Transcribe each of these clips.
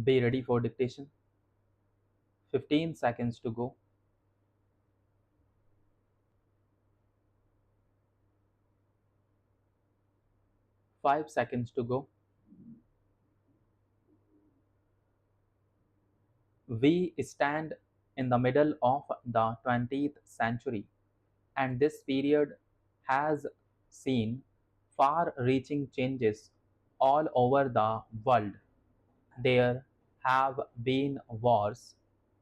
Be ready for dictation. 15 seconds to go. 5 seconds to go. We stand in the middle of the 20th century, and this period has seen far reaching changes all over the world. There have been wars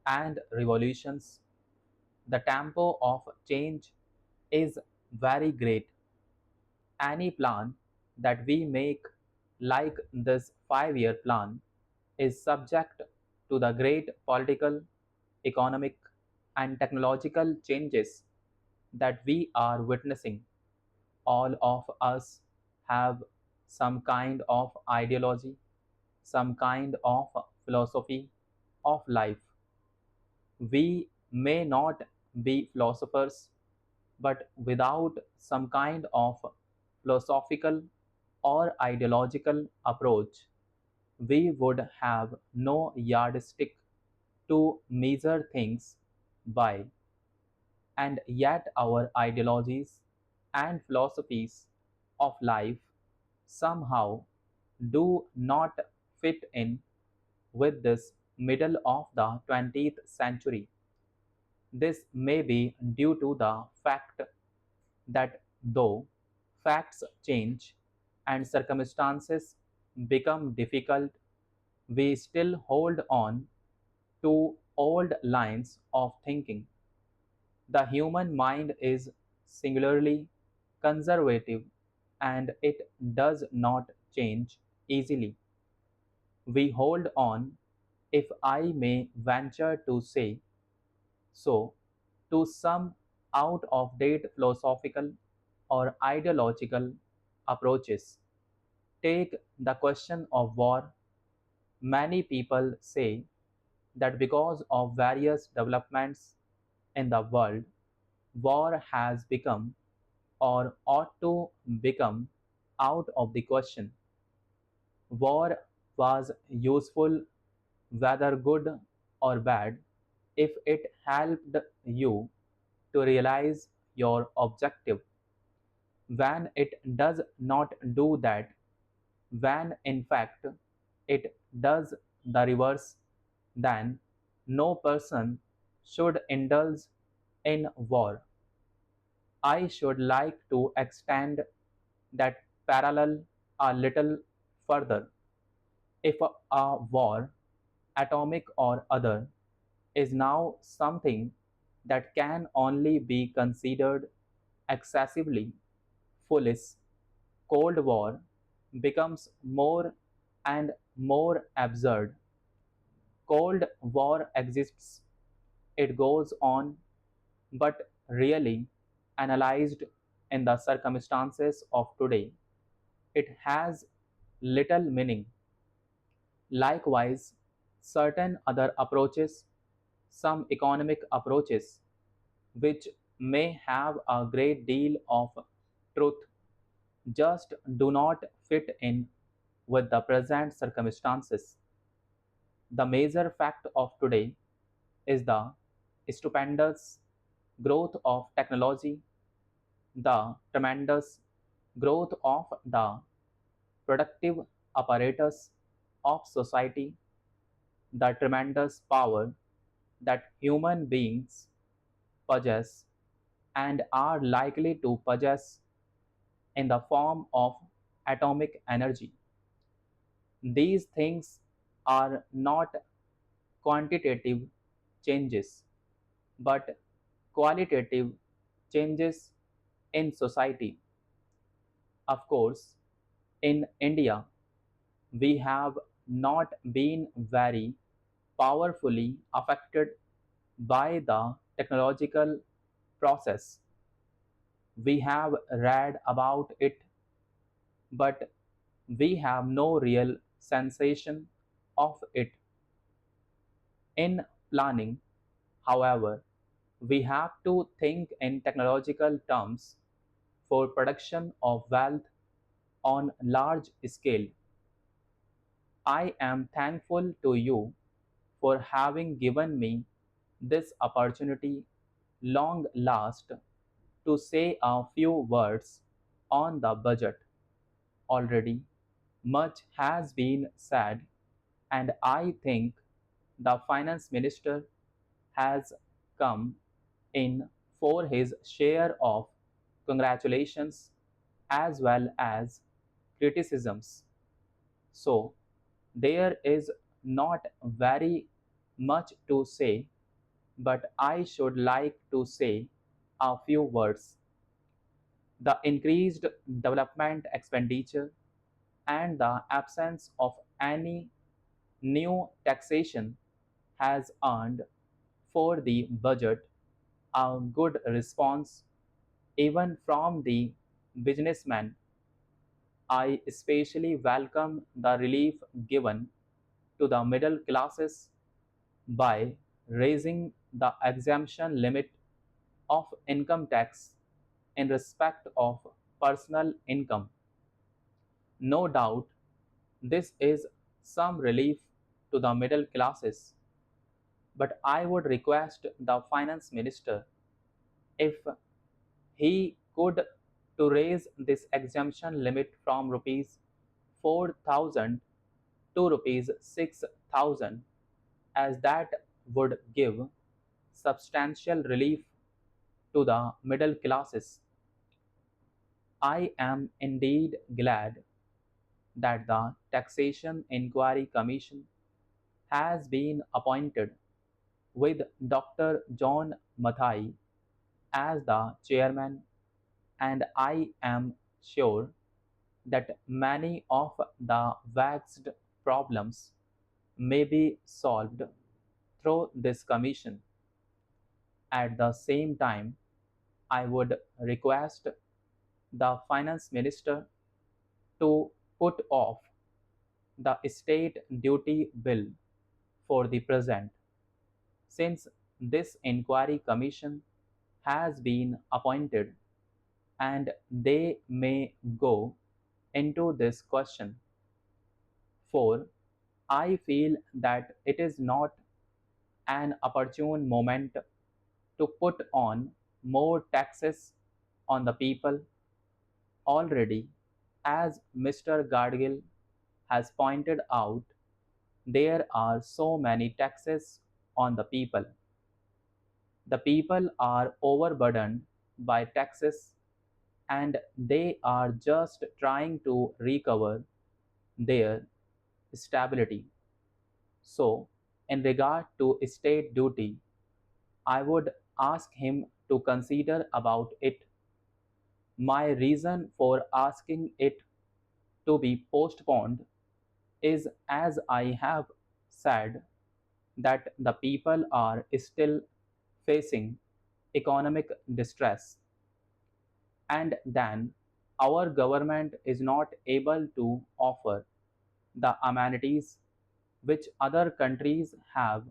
and revolutions. The tempo of change is very great. Any plan that we make, like this 5-year plan, is subject to the great political, economic, and technological changes that we are witnessing. All of us have some kind of ideology, some kind of philosophy of life. We may not be philosophers, but without some kind of philosophical or ideological approach, we would have no yardstick to measure things by, and yet our ideologies and philosophies of life somehow do not fit in with this middle of the 20th century. This may be due to the fact that though facts change and circumstances become difficult, we still hold on to old lines of thinking. The human mind is singularly conservative and it does not change easily. We hold on, if I may venture to say so, to some out of date philosophical or ideological approaches. Take the question of war. Many people say that because of various developments in the world, war has become or ought to become out of the question. War was useful, whether good or bad, if it helped you to realize your objective. When it does not do that, when in fact it does the reverse, then no person should indulge in war. I should like to extend that parallel a little further. If a war, atomic or other, is now something that can only be considered excessively foolish, Cold War becomes more and more absurd. Cold War exists, it goes on, but really, analyzed in the circumstances of today, it has little meaning. Likewise, certain other approaches, some economic approaches, which may have a great deal of truth, just do not fit in with the present circumstances. The major fact of today is the stupendous growth of technology, the tremendous growth of the productive apparatus of society, the tremendous power that human beings possess and are likely to possess in the form of atomic energy. These things are not quantitative changes, but qualitative changes in society. Of course, in India, we have not been very powerfully affected by the technological process. We have read about it, but we have no real sensation of it. In planning, however, we have to think in technological terms for production of wealth on large scale. I am thankful to you for having given me this opportunity long last to say a few words on the budget. Already, much has been said, and I think the finance minister has come in for his share of congratulations as well as criticisms. So, there is not very much to say, but I should like to say a few words. The increased development expenditure and the absence of any new taxation has earned for the budget a good response even from the businessmen. I especially welcome the relief given to the middle classes by raising the exemption limit of income tax in respect of personal income. No doubt, this is some relief to the middle classes, but I would request the finance minister if he could to raise this exemption limit from rupees 4,000 to rupees 6,000, as that would give substantial relief to the middle classes. I am indeed glad that the Taxation Inquiry Commission has been appointed with Dr. John Mathai as the chairman, and I am sure that many of the vexed problems may be solved through this commission. At the same time, I would request the finance minister to put off the state duty bill for the present, since this inquiry commission has been appointed and they may go into this question. For I feel that it is not an opportune moment to put on more taxes on the people. Already, as Mr. Gadgil has pointed out, there are so many taxes on the people. The people are overburdened by taxes and they are just trying to recover their stability. So, in regard to state duty, I would ask him to consider about it. My reason for asking it to be postponed is, as I have said, that the people are still facing economic distress, and then our government is not able to offer the amenities which other countries have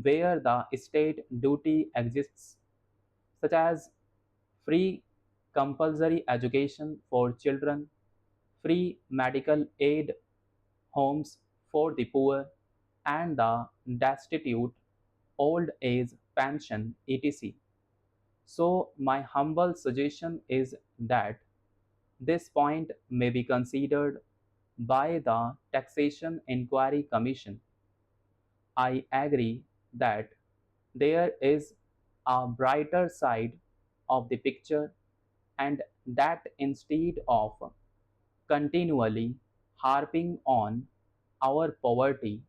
where the state duty exists, such as free compulsory education for children, free medical aid, homes for the poor and the destitute, old age pension, etc. So, my humble suggestion is that this point may be considered by the Taxation Inquiry Commission. I agree that there is a brighter side of the picture, and that instead of continually harping on our poverty,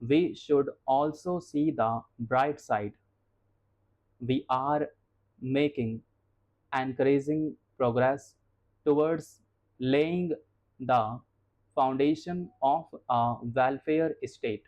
we should also see the bright side. We are making encouraging progress towards laying the foundation of a welfare state.